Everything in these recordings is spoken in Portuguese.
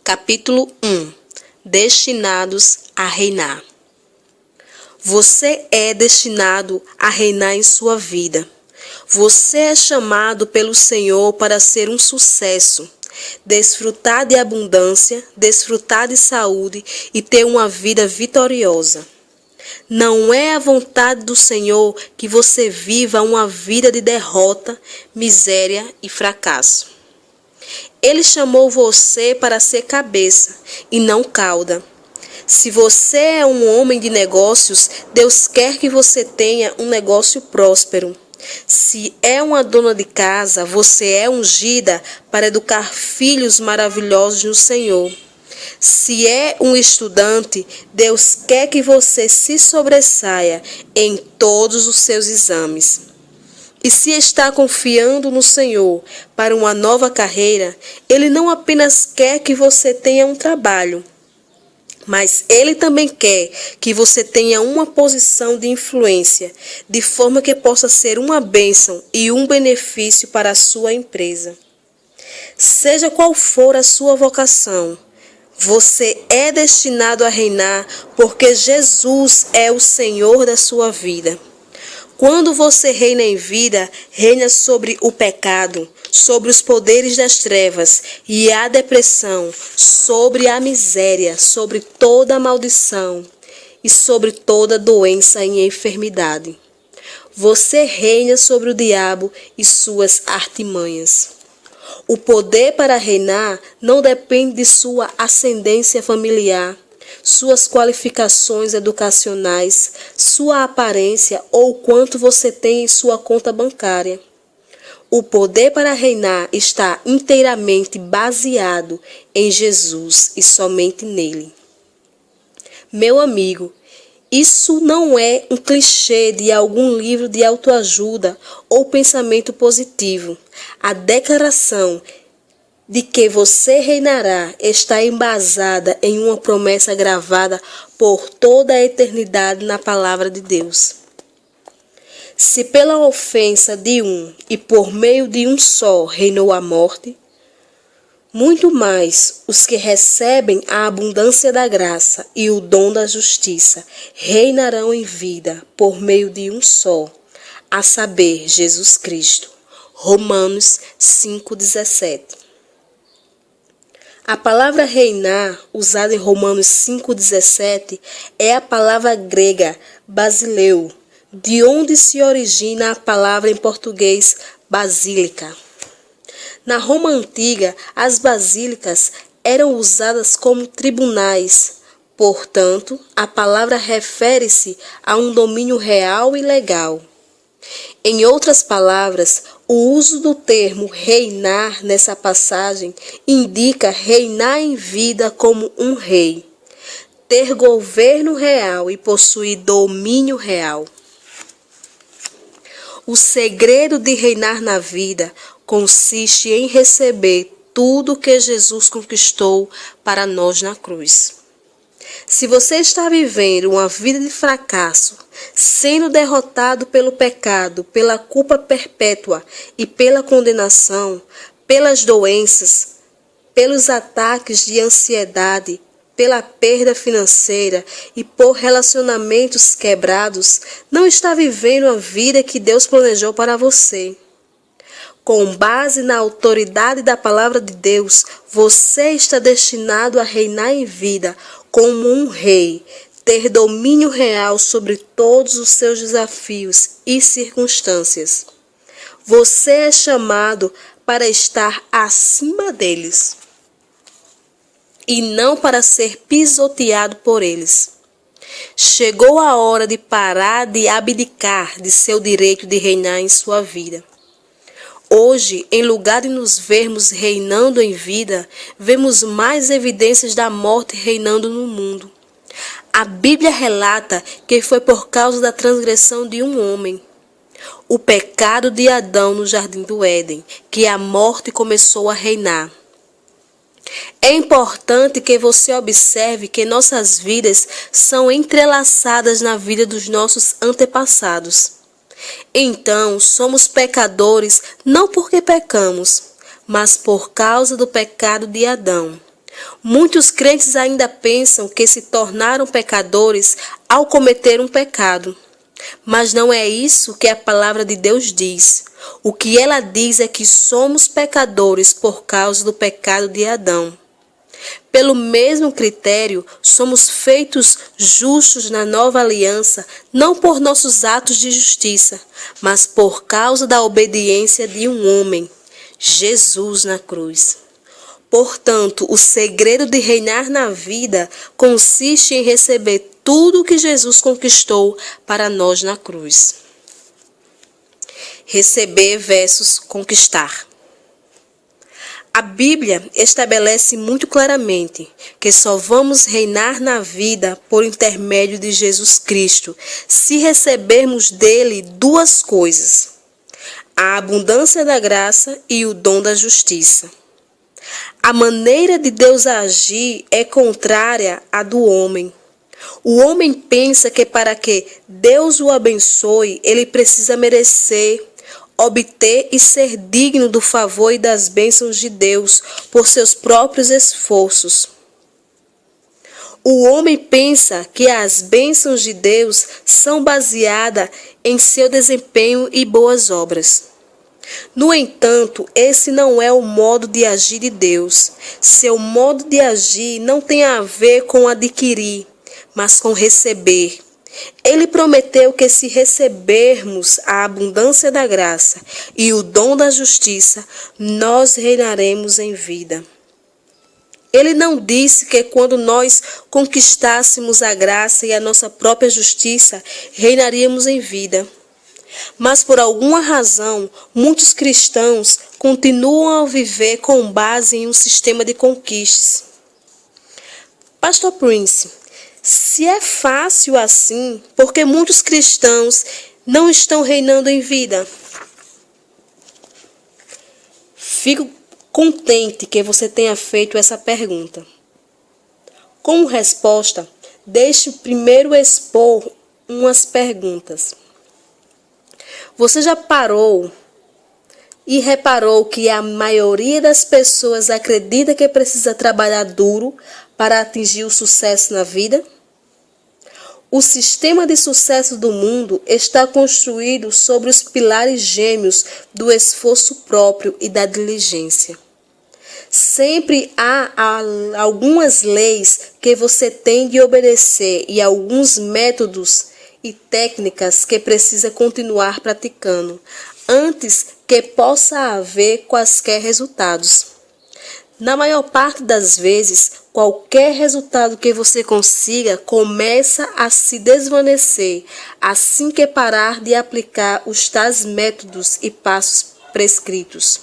Capítulo 1. Destinados a reinar. Você é destinado a reinar em sua vida. Você é chamado pelo Senhor para ser um sucesso, desfrutar de abundância, desfrutar de saúde e ter uma vida vitoriosa. Não é a vontade do Senhor que você viva uma vida de derrota, miséria e fracasso. Ele chamou você para ser cabeça e não cauda. Se você é um homem de negócios, Deus quer que você tenha um negócio próspero. Se é uma dona de casa, você é ungida para educar filhos maravilhosos no Senhor. Se é um estudante, Deus quer que você se sobressaia em todos os seus exames. E se está confiando no Senhor para uma nova carreira, Ele não apenas quer que você tenha um trabalho, mas Ele também quer que você tenha uma posição de influência, de forma que possa ser uma bênção e um benefício para a sua empresa. Seja qual for a sua vocação, você é destinado a reinar porque Jesus é o Senhor da sua vida. Quando você reina em vida, reina sobre o pecado, sobre os poderes das trevas e a depressão, sobre a miséria, sobre toda a maldição e sobre toda doença e enfermidade. Você reina sobre o diabo e suas artimanhas. O poder para reinar não depende de sua ascendência familiar, suas qualificações educacionais, sua aparência ou quanto você tem em sua conta bancária. O poder para reinar está inteiramente baseado em Jesus e somente nele. Meu amigo, isso não é um clichê de algum livro de autoajuda ou pensamento positivo. A declaração de que você reinará está embasada em uma promessa gravada por toda a eternidade na palavra de Deus. Se pela ofensa de um e por meio de um só reinou a morte, muito mais os que recebem a abundância da graça e o dom da justiça reinarão em vida por meio de um só, a saber, Jesus Cristo. Romanos 5,17. A palavra reinar, usada em Romanos 5,17, é a palavra grega basileu, de onde se origina a palavra em português basílica. Na Roma antiga, as basílicas eram usadas como tribunais. Portanto, a palavra refere-se a um domínio real e legal. Em outras palavras, o uso do termo reinar nessa passagem indica reinar em vida como um rei, ter governo real e possuir domínio real. O segredo de reinar na vida consiste em receber tudo que Jesus conquistou para nós na cruz. Se você está vivendo uma vida de fracasso, sendo derrotado pelo pecado, pela culpa perpétua e pela condenação, pelas doenças, pelos ataques de ansiedade, pela perda financeira e por relacionamentos quebrados, não está vivendo a vida que Deus planejou para você. Com base na autoridade da palavra de Deus, você está destinado a reinar em vida como um rei, ter domínio real sobre todos os seus desafios e circunstâncias. Você é chamado para estar acima deles e não para ser pisoteado por eles. Chegou a hora de parar de abdicar de seu direito de reinar em sua vida. Hoje, em lugar de nos vermos reinando em vida, vemos mais evidências da morte reinando no mundo. A Bíblia relata que foi por causa da transgressão de um homem, o pecado de Adão no jardim do Éden, que a morte começou a reinar. É importante que você observe que nossas vidas são entrelaçadas na vida dos nossos antepassados. Então, somos pecadores não porque pecamos, mas por causa do pecado de Adão. Muitos crentes ainda pensam que se tornaram pecadores ao cometer um pecado. Mas não é isso que a palavra de Deus diz. O que ela diz é que somos pecadores por causa do pecado de Adão. Pelo mesmo critério, somos feitos justos na nova aliança, não por nossos atos de justiça, mas por causa da obediência de um homem, Jesus na cruz. Portanto, o segredo de reinar na vida consiste em receber tudo o que Jesus conquistou para nós na cruz. Receber versus conquistar. A Bíblia estabelece muito claramente que só vamos reinar na vida por intermédio de Jesus Cristo, se recebermos dele duas coisas: a abundância da graça e o dom da justiça. A maneira de Deus agir é contrária à do homem. O homem pensa que para que Deus o abençoe, ele precisa merecer, obter e ser digno do favor e das bênçãos de Deus por seus próprios esforços. O homem pensa que as bênçãos de Deus são baseadas em seu desempenho e boas obras. No entanto, esse não é o modo de agir de Deus. Seu modo de agir não tem a ver com adquirir, mas com receber. Ele prometeu que se recebermos a abundância da graça e o dom da justiça, nós reinaremos em vida. Ele não disse que quando nós conquistássemos a graça e a nossa própria justiça, reinaríamos em vida. Mas por alguma razão, muitos cristãos continuam a viver com base em um sistema de conquistas. Pastor Prince, se é fácil assim, por que muitos cristãos não estão reinando em vida? Fico contente que você tenha feito essa pergunta. Como resposta, deixe primeiro expor umas perguntas. Você já parou e reparou que a maioria das pessoas acredita que precisa trabalhar duro para atingir o sucesso na vida? O sistema de sucesso do mundo está construído sobre os pilares gêmeos do esforço próprio e da diligência. Sempre há algumas leis que você tem de obedecer e alguns métodos e técnicas que precisa continuar praticando antes que possa haver quaisquer resultados. Na maior parte das vezes, qualquer resultado que você consiga começa a se desvanecer assim que parar de aplicar os tais métodos e passos prescritos.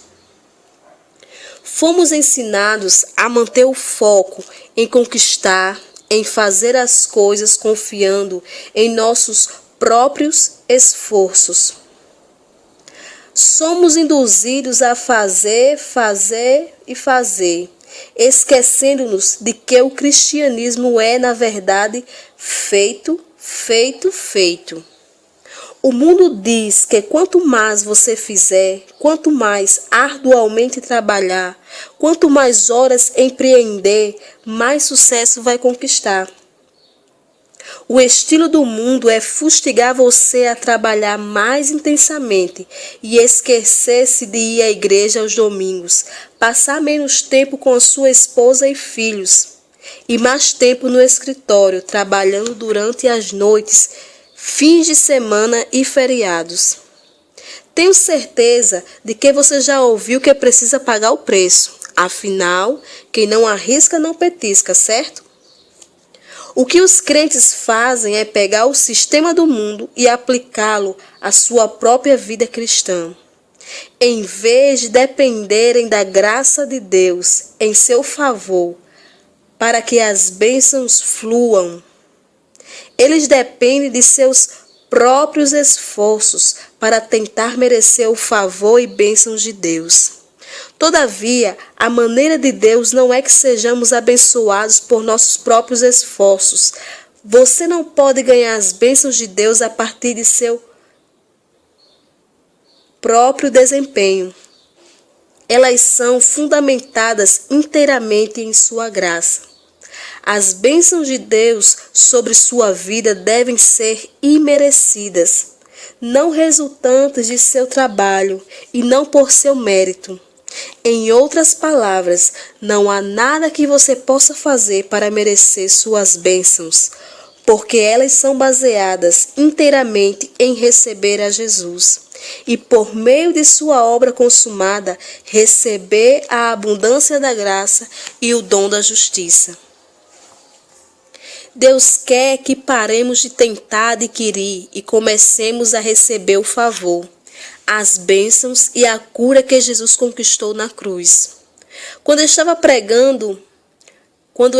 Fomos ensinados a manter o foco em conquistar, em fazer as coisas confiando em nossos próprios esforços. Somos induzidos a fazer, esquecendo-nos de que o cristianismo é, na verdade, feito. O mundo diz que quanto mais você fizer, quanto mais arduamente trabalhar, quanto mais horas empreender, mais sucesso vai conquistar. O estilo do mundo é fustigar você a trabalhar mais intensamente e esquecer-se de ir à igreja aos domingos, passar menos tempo com a sua esposa e filhos e mais tempo no escritório, trabalhando durante as noites, fins de semana e feriados. Tenho certeza de que você já ouviu que precisa pagar o preço. Afinal, quem não arrisca não petisca, certo? O que os crentes fazem é pegar o sistema do mundo e aplicá-lo à sua própria vida cristã. Em vez de dependerem da graça de Deus em seu favor, para que as bênçãos fluam, eles dependem de seus próprios esforços para tentar merecer o favor e bênçãos de Deus. Todavia, a maneira de Deus não é que sejamos abençoados por nossos próprios esforços. Você não pode ganhar as bênçãos de Deus a partir de seu próprio desempenho. Elas são fundamentadas inteiramente em sua graça. As bênçãos de Deus sobre sua vida devem ser imerecidas, não resultantes de seu trabalho e não por seu mérito. Em outras palavras, não há nada que você possa fazer para merecer suas bênçãos, porque elas são baseadas inteiramente em receber a Jesus e, por meio de sua obra consumada, receber a abundância da graça e o dom da justiça. Deus quer que paremos de tentar adquirir e comecemos a receber o favor, as bênçãos e a cura que Jesus conquistou na cruz. Quando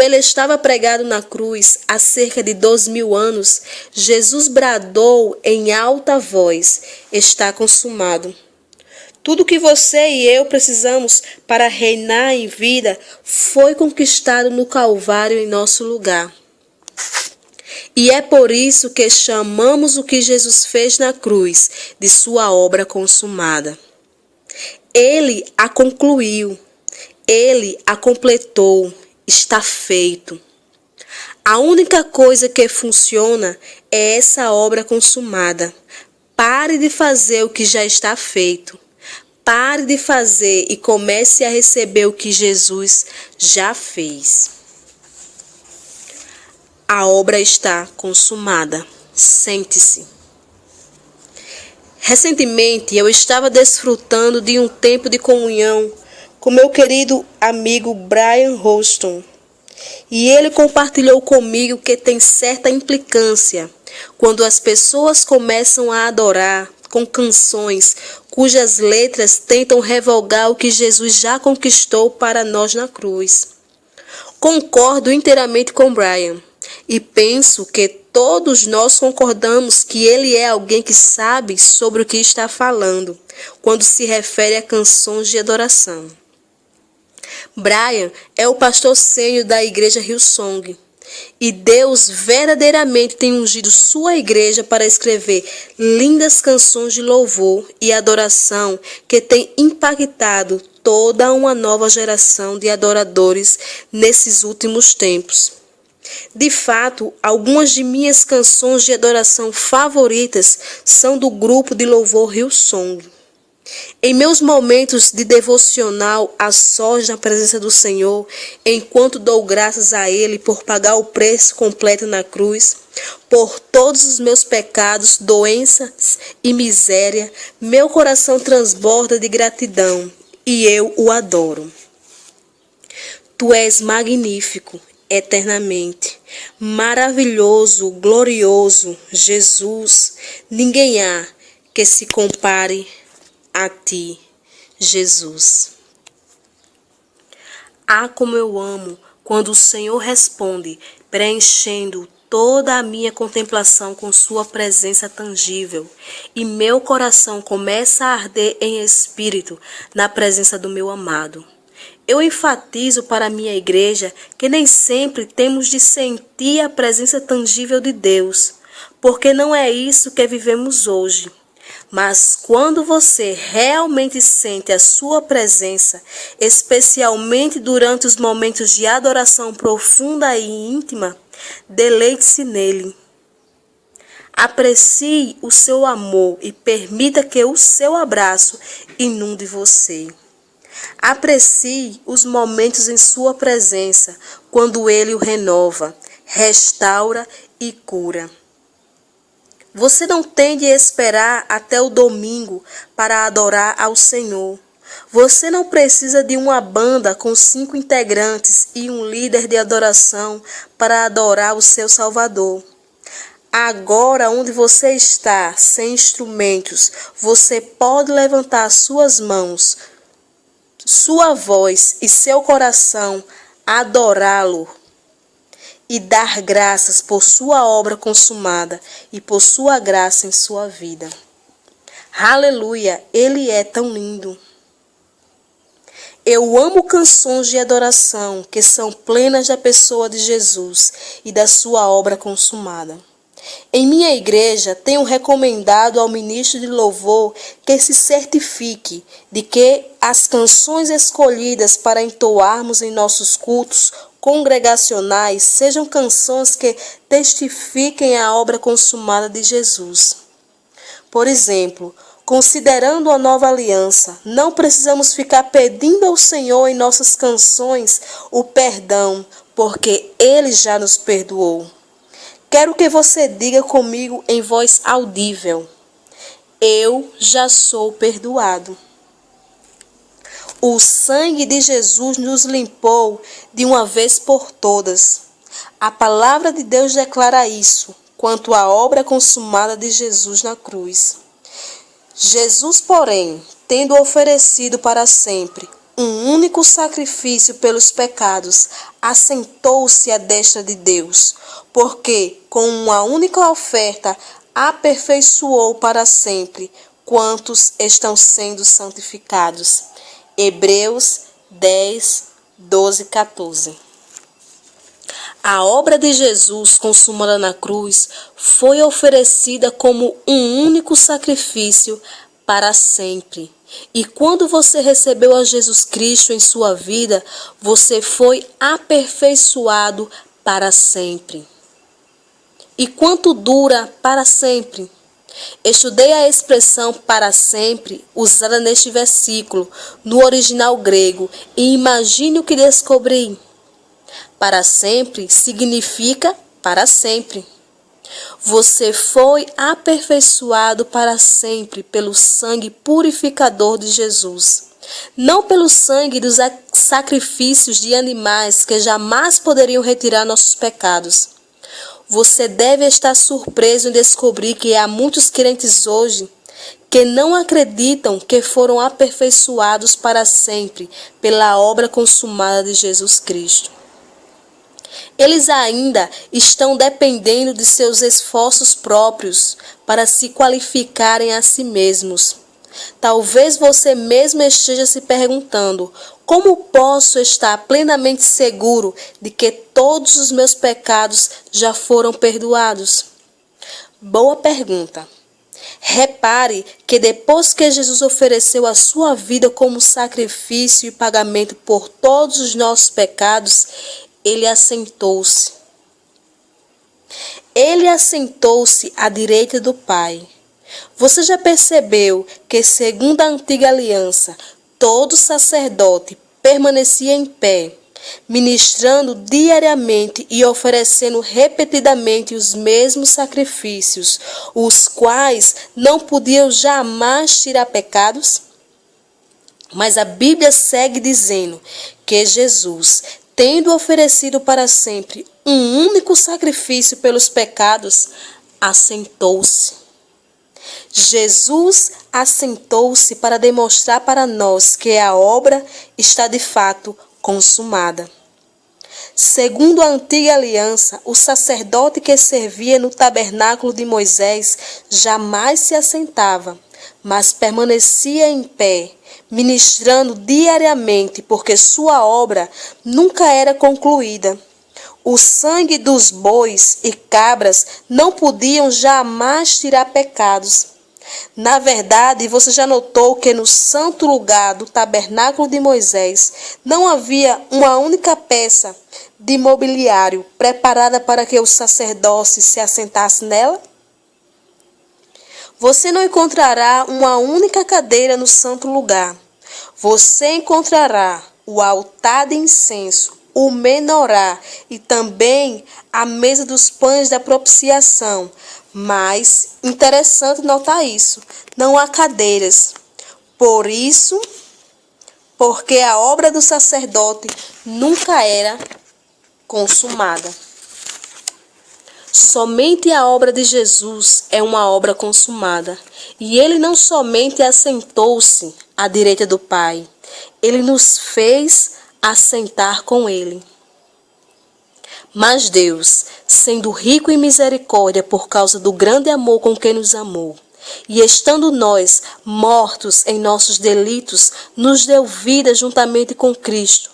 ele estava pregado na cruz há cerca de 2000 anos, Jesus bradou em alta voz: está consumado. Tudo que você e eu precisamos para reinar em vida foi conquistado no Calvário em nosso lugar. E é por isso que chamamos o que Jesus fez na cruz de sua obra consumada. Ele a concluiu, ele a completou, está feito. A única coisa que funciona é essa obra consumada. Pare de fazer o que já está feito. Pare de fazer e comece a receber o que Jesus já fez. A obra está consumada. Sente-se. Recentemente, eu estava desfrutando de um tempo de comunhão com meu querido amigo Brian Houston. E ele compartilhou comigo que tem certa implicância quando as pessoas começam a adorar com canções cujas letras tentam revogar o que Jesus já conquistou para nós na cruz. Concordo inteiramente com Brian. E penso que todos nós concordamos que ele é alguém que sabe sobre o que está falando, quando se refere a canções de adoração. Brian é o pastor sênior da igreja Hillsong, e Deus verdadeiramente tem ungido sua igreja para escrever lindas canções de louvor e adoração que têm impactado toda uma nova geração de adoradores nesses últimos tempos. De fato, algumas de minhas canções de adoração favoritas são do grupo de louvor Hillsong. Em meus momentos de devocional a sós na presença do Senhor, enquanto dou graças a Ele por pagar o preço completo na cruz, por todos os meus pecados, doenças e miséria, meu coração transborda de gratidão e eu o adoro. Tu és magnífico eternamente, maravilhoso, glorioso, Jesus. Ninguém há que se compare a ti, Jesus. Ah, como eu amo quando o Senhor responde, preenchendo toda a minha contemplação com sua presença tangível, e meu coração começa a arder em espírito na presença do meu amado. Eu enfatizo para a minha igreja que nem sempre temos de sentir a presença tangível de Deus, porque não é isso que vivemos hoje. Mas quando você realmente sente a sua presença, especialmente durante os momentos de adoração profunda e íntima, deleite-se nele. Aprecie o seu amor e permita que o seu abraço inunde você. Aprecie os momentos em sua presença, quando ele o renova, restaura e cura. Você não tem de esperar até o domingo para adorar ao Senhor. Você não precisa de uma banda com 5 integrantes e um líder de adoração para adorar o seu Salvador. Agora, onde você está, sem instrumentos, você pode levantar suas mãos, sua voz e seu coração, adorá-lo e dar graças por sua obra consumada e por sua graça em sua vida. Aleluia, ele é tão lindo. Eu amo canções de adoração que são plenas da pessoa de Jesus e da sua obra consumada. Em minha igreja, tenho recomendado ao ministro de louvor que se certifique de que as canções escolhidas para entoarmos em nossos cultos congregacionais sejam canções que testifiquem a obra consumada de Jesus. Por exemplo, considerando a nova aliança, não precisamos ficar pedindo ao Senhor em nossas canções o perdão, porque Ele já nos perdoou. Quero que você diga comigo em voz audível: eu já sou perdoado. O sangue de Jesus nos limpou de uma vez por todas. A palavra de Deus declara isso quanto à obra consumada de Jesus na cruz. Jesus, porém, tendo oferecido para sempre um único sacrifício pelos pecados, assentou-se à destra de Deus, porque com uma única oferta aperfeiçoou para sempre quantos estão sendo santificados. Hebreus 10, 12, 14. A obra de Jesus consumada na cruz foi oferecida como um único sacrifício para sempre. E quando você recebeu a Jesus Cristo em sua vida, você foi aperfeiçoado para sempre. E quanto dura para sempre? Estudei a expressão para sempre usada neste versículo no original grego e imagine o que descobri. Para sempre significa para sempre. Você foi aperfeiçoado para sempre pelo sangue purificador de Jesus. Não pelo sangue dos sacrifícios de animais que jamais poderiam retirar nossos pecados. Você deve estar surpreso em descobrir que há muitos crentes hoje que não acreditam que foram aperfeiçoados para sempre pela obra consumada de Jesus Cristo. Eles ainda estão dependendo de seus esforços próprios para se qualificarem a si mesmos. Talvez você mesmo esteja se perguntando: como posso estar plenamente seguro de que todos os meus pecados já foram perdoados? Boa pergunta. Repare que depois que Jesus ofereceu a sua vida como sacrifício e pagamento por todos os nossos pecados, Ele assentou-se. Ele assentou-se à direita do Pai. Você já percebeu que, segundo a antiga aliança, todo sacerdote permanecia em pé, ministrando diariamente e oferecendo repetidamente os mesmos sacrifícios, os quais não podiam jamais tirar pecados? Mas a Bíblia segue dizendo que Jesus, tendo oferecido para sempre um único sacrifício pelos pecados, assentou-se. Jesus assentou-se para demonstrar para nós que a obra está de fato consumada. Segundo a antiga aliança, o sacerdote que servia no tabernáculo de Moisés jamais se assentava, mas permanecia em pé, ministrando diariamente, porque sua obra nunca era concluída. O sangue dos bois e cabras não podiam jamais tirar pecados. Na verdade, você já notou que no santo lugar do tabernáculo de Moisés não havia uma única peça de mobiliário preparada para que o sacerdote se assentasse nela? Você não encontrará uma única cadeira no santo lugar. Você encontrará o altar de incenso, o menorá e também a mesa dos pães da propiciação. Mas, interessante notar isso, não há cadeiras. Porque a obra do sacerdote nunca era consumada. Somente a obra de Jesus é uma obra consumada. E ele não somente assentou-se à direita do Pai, ele nos fez assentar com ele. Mas Deus, sendo rico em misericórdia por causa do grande amor com que nos amou, e estando nós mortos em nossos delitos, nos deu vida juntamente com Cristo.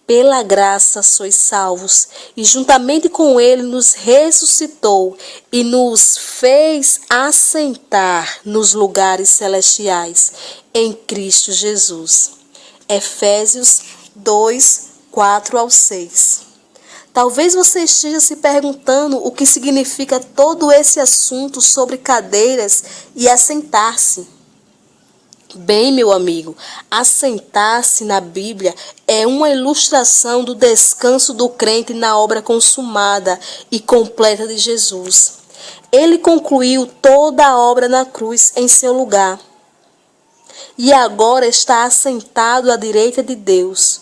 Pela graça sois salvos, e juntamente com ele nos ressuscitou e nos fez assentar nos lugares celestiais em Cristo Jesus. Efésios 2, 4 ao 6. Talvez você esteja se perguntando o que significa todo esse assunto sobre cadeiras e assentar-se. Bem, meu amigo, assentar-se na Bíblia é uma ilustração do descanso do crente na obra consumada e completa de Jesus. Ele concluiu toda a obra na cruz em seu lugar e agora está assentado à direita de Deus.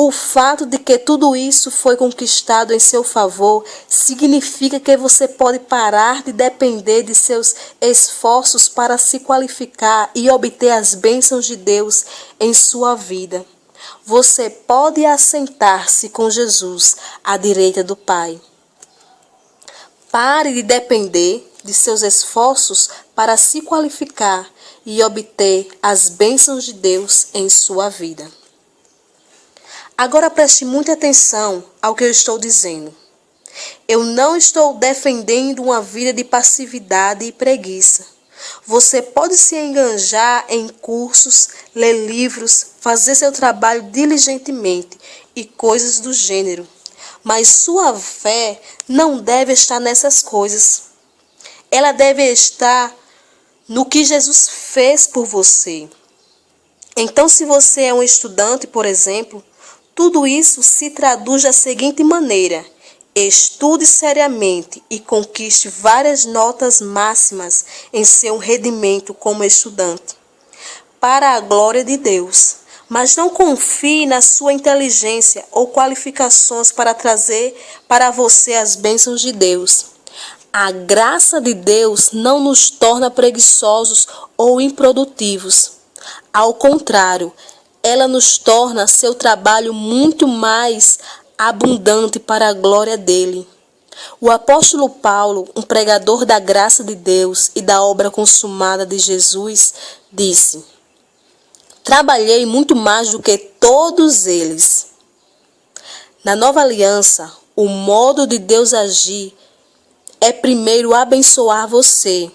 O fato de que tudo isso foi conquistado em seu favor significa que você pode parar de depender de seus esforços para se qualificar e obter as bênçãos de Deus em sua vida. Você pode assentar-se com Jesus à direita do Pai. Pare de depender de seus esforços para se qualificar e obter as bênçãos de Deus em sua vida. Agora preste muita atenção ao que eu estou dizendo. Eu não estou defendendo uma vida de passividade e preguiça. Você pode se engajar em cursos, ler livros, fazer seu trabalho diligentemente e coisas do gênero. Mas sua fé não deve estar nessas coisas. Ela deve estar no que Jesus fez por você. Então, se você é um estudante, por exemplo, tudo isso se traduz da seguinte maneira: estude seriamente e conquiste várias notas máximas em seu rendimento como estudante, para a glória de Deus. Mas não confie na sua inteligência ou qualificações para trazer para você as bênçãos de Deus. A graça de Deus não nos torna preguiçosos ou improdutivos. Ao contrário, ela nos torna seu trabalho muito mais abundante para a glória dele. O apóstolo Paulo, um pregador da graça de Deus e da obra consumada de Jesus, disse: trabalhei muito mais do que todos eles. Na nova aliança, o modo de Deus agir é primeiro abençoar você.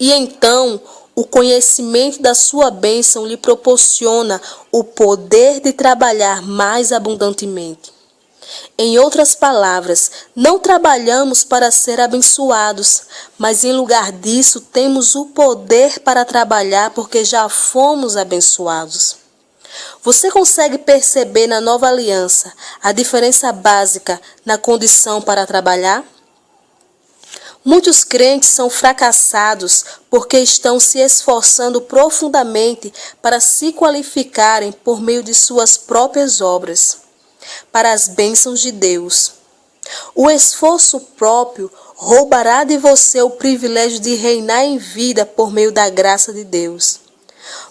E então, o conhecimento da sua bênção lhe proporciona o poder de trabalhar mais abundantemente. Em outras palavras, não trabalhamos para ser abençoados, mas em lugar disso temos o poder para trabalhar porque já fomos abençoados. Você consegue perceber na nova aliança a diferença básica na condição para trabalhar? Muitos crentes são fracassados porque estão se esforçando profundamente para se qualificarem por meio de suas próprias obras para as bênçãos de Deus. O esforço próprio roubará de você o privilégio de reinar em vida por meio da graça de Deus.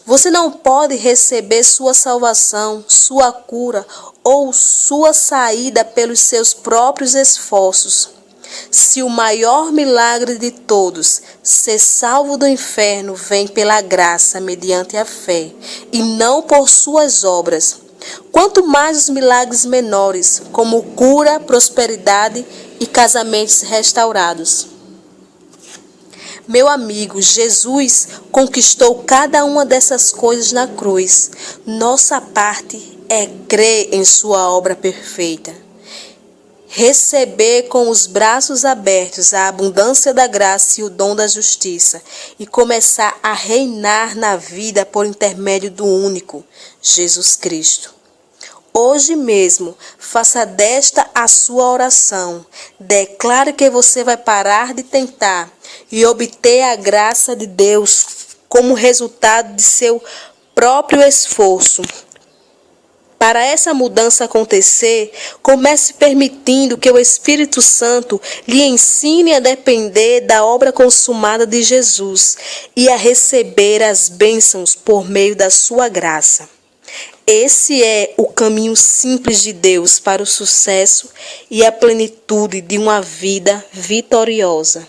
Você não pode receber sua salvação, sua cura ou sua saída pelos seus próprios esforços. Se o maior milagre de todos, ser salvo do inferno, vem pela graça mediante a fé e não por suas obras, quanto mais os milagres menores, como cura, prosperidade e casamentos restaurados. Meu amigo, Jesus conquistou cada uma dessas coisas na cruz. Nossa parte é crer em sua obra perfeita. Receber com os braços abertos a abundância da graça e o dom da justiça e começar a reinar na vida por intermédio do único, Jesus Cristo. Hoje mesmo, faça desta a sua oração. Declare que você vai parar de tentar e obter a graça de Deus como resultado de seu próprio esforço. Para essa mudança acontecer, comece permitindo que o Espírito Santo lhe ensine a depender da obra consumada de Jesus e a receber as bênçãos por meio da sua graça. Esse é o caminho simples de Deus para o sucesso e a plenitude de uma vida vitoriosa.